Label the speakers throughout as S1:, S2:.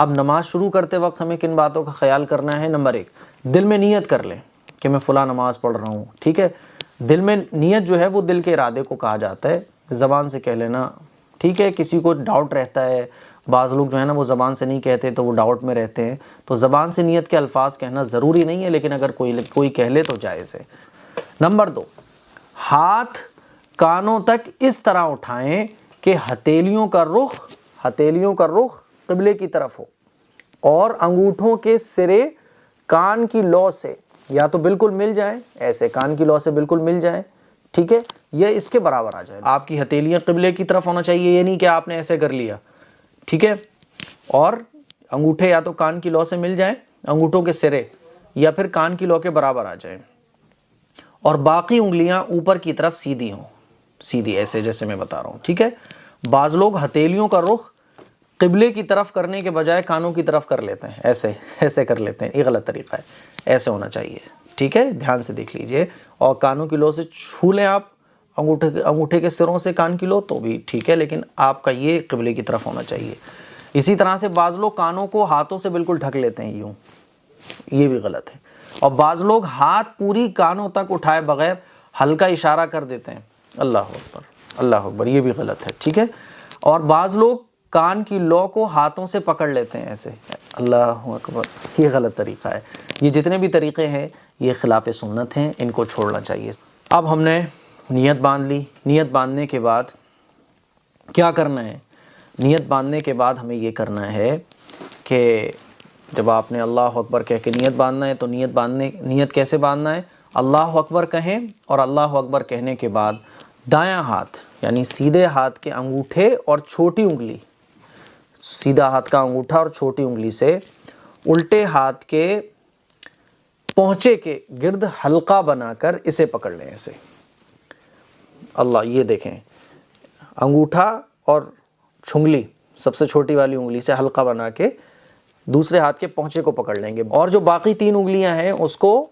S1: अब नमाज शुरू करते वक्त हमें किन बातों का ख्याल करना है? नंबर 1, दिल में नियत कर लें कि मैं फ़लाँ नमाज पढ़ रहा हूँ, ठीक है। दिल में नियत जो है वो दिल के इरादे को कहा जाता है, ज़बान से कह लेना, ठीक है। किसी को डाउट रहता है, बाज़ लोग जो है ना वो ज़बान से नहीं कहते तो वो डाउट में रहते हैं, तो ज़बान से नियत के अल्फाज कहना ज़रूरी नहीं है, लेकिन अगर कोई कह ले तो जायज़ है। नंबर 2, हाथ कानों तक इस तरह उठाएं कि हथेलियों का रुख क़िबले की तरफ हो और अंगूठों के सिरे कान की लौ से या तो बिल्कुल मिल जाए, ऐसे कान की लौ से बिल्कुल मिल जाए, ठीक है, यह इसके बराबर आ जाए। आपकी हथेलियाँ क़िबले की तरफ होना चाहिए, ये नहीं कि आपने ऐसे कर लिया, ठीक है, और अंगूठे या तो कान की लौ से मिल जाए, अंगूठों के सिरे या फिर कान की लौ के बराबर आ जाए, और बाकी उंगलियां ऊपर की तरफ सीधी हों, सीधी ऐसे जैसे मैं बता रहा हूँ, ठीक है। बाज़ लोग हथेलियों का रुख क़िबले की तरफ करने के बजाय कानों की तरफ कर लेते हैं, ऐसे कर लेते हैं, ये गलत तरीका है, ऐसे होना चाहिए, ठीक है, ध्यान से देख लीजिए। और कानों की लौ से छू लें आप अंगूठे के सिरों से कान की लौ तो भी ठीक है, लेकिन आपका ये क़िबले की तरफ होना चाहिए। इसी तरह से बाज़ लोग कानों को हाथों से बिल्कुल ढक लेते हैं यूँ, ये भी गलत है। और बाज़ लोग हाथ पूरी कानों तक उठाए बगैर हल्का इशारा कर देते हैं, अल्लाह अकबर, अल्लाह अकबर, ये भी गलत है, ठीक है। और बाज़ लोग कान की लौ को हाथों से पकड़ लेते हैं ऐसे, अल्लाह अकबर, ये गलत तरीक़ा है। ये जितने भी तरीक़े हैं ये खिलाफ़ सुन्नत हैं, इनको छोड़ना चाहिए। अब हमने नियत बांध ली, नियत बांधने के बाद क्या करना है? नियत बांधने के बाद हमें ये करना है कि जब आपने अल्लाह अकबर कह के नियत बांधना है तो नियत कैसे बांधना है? अल्लाह अकबर कहें और अल्लाह अकबर कहने के बाद दायां हाथ यानी सीधे हाथ के अंगूठे और छोटी उंगली, सीधा हाथ का अंगूठा और छोटी उंगली से उल्टे हाथ के पहुँचे के गिर्द हल्का बनाकर इसे पकड़ लें ऐसे। अल्लाह, ये देखें, अंगूठा और छुंगली सबसे छोटी वाली उंगली से हल्का बना के दूसरे हाथ के पहुँचे को पकड़ लेंगे, और जो बाकी 3 उंगलियां हैं उसको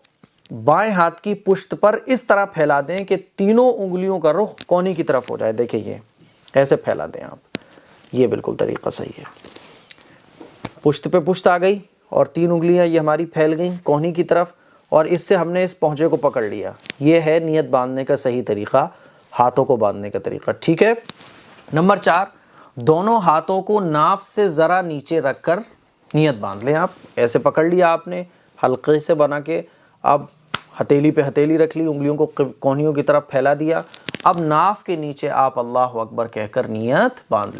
S1: बाएं हाथ की पुश्त पर इस तरह फैला दें कि तीनों उंगलियों का रुख कोनी की तरफ हो जाए। देखिए ये ऐसे फैला दें आप, ये बिल्कुल तरीक़ा सही है। पुश्त पे पुश्त आ गई और 3 उंगलियां ये हमारी फैल गई कोनी की तरफ, और इससे हमने इस पहुँचे को पकड़ लिया। ये है नियत बांधने का सही तरीक़ा, हाथों को बांधने का तरीक़ा, ठीक है। नंबर 4, दोनों हाथों को नाफ से ज़रा नीचे रख कर नियत बांध लें आप। ऐसे पकड़ लिया आपने हल्के से बना के, अब हथेली पे हथेली रख ली, उंगलियों को कोहनियों की तरफ फैला दिया। अब नाफ के नीचे आप अल्लाह अकबर कहकर नियत बांध लें।